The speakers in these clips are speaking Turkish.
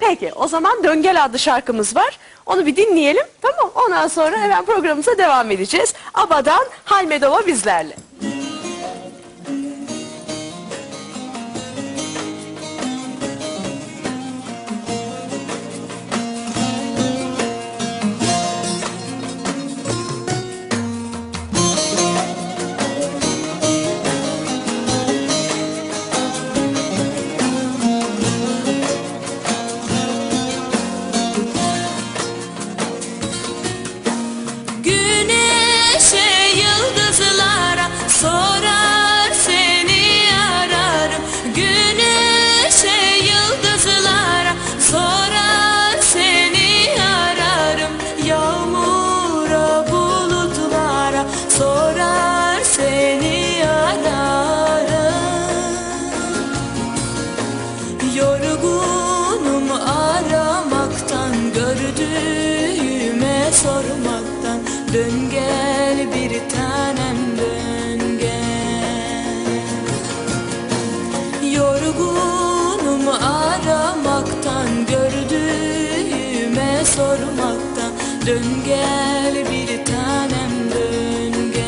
Peki o zaman Döngel adlı şarkımız var. Onu bir dinleyelim, tamam. Ondan sonra hemen programımıza devam edeceğiz. ABBA'dan Halmedova bizlerle. Sorar seni ararım, güneşe yıldızlara sorar seni ararım, yağmura bulutlara sorar seni ararım. Yorgunum aramaktan, gördüğüme sormaktan, dön gel bir tanem dön. Yorgunum aramaktan, gördüğüme sormaktan, dön gel bir tanem dön gel.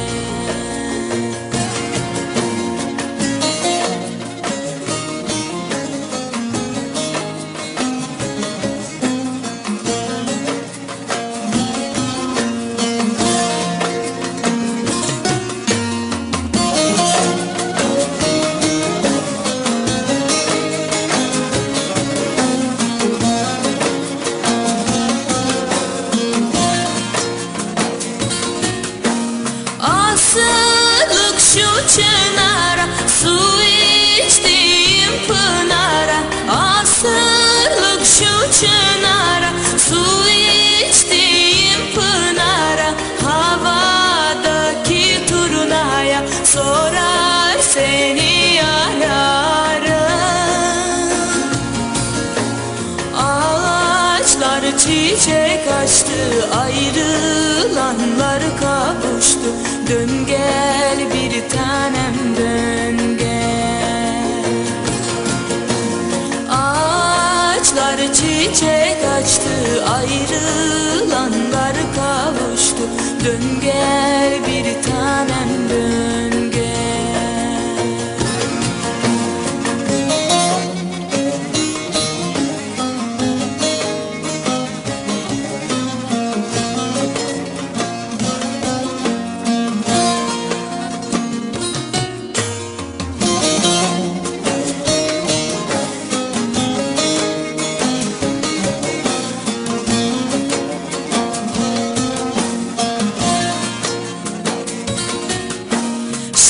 Asılık şu çınara, su içtiğim pınara. Asılık şu çınara, su içtiğim pınara. Havadaki turnaya sorar seni ararım. Ağaçlar çiçek açtı, ayrılanlar kavuştu. Dön gel bir tanem dön gel. Ağaçlar çiçek açtı, ayrılanlar kavuştu. Dön gel bir tanem dön gel.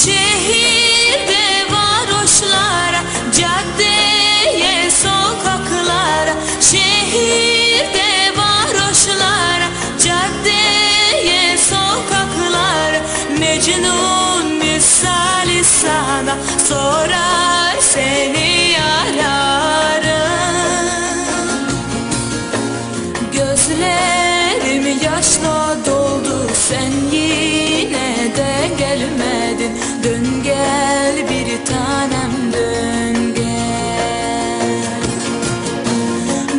Şehirde varoşlara, caddeye, sokaklara. Şehirde varoşlara, caddeye, sokaklara. Mecnun misali sana sorar seni ararım. Gözlerim yaşla doldu, sen yine de gelmedin. Dön gel bir tanem dön gel.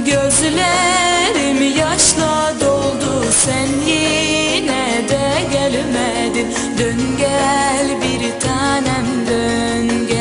Gözlerim yaşla doldu, sen yine de gelmedin. Dön gel bir tanem dön gel.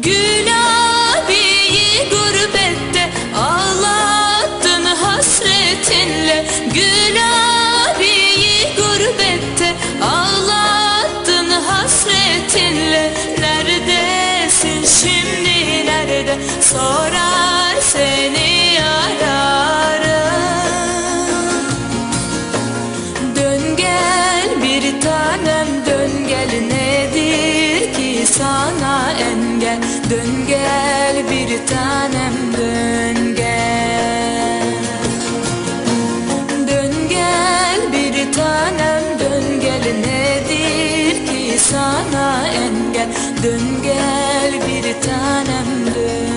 Gülabiyi gurbette ağlattın hasretinle. Gülabiyi gurbette ağlattın hasretinle. Neredesin şimdi nerede sorar seni ararım. Dön gel bir tanem dön gel, nedir ki sana engel. Dön gel bir tanem dön gel. sana engel. Dön gel bir tanem dön.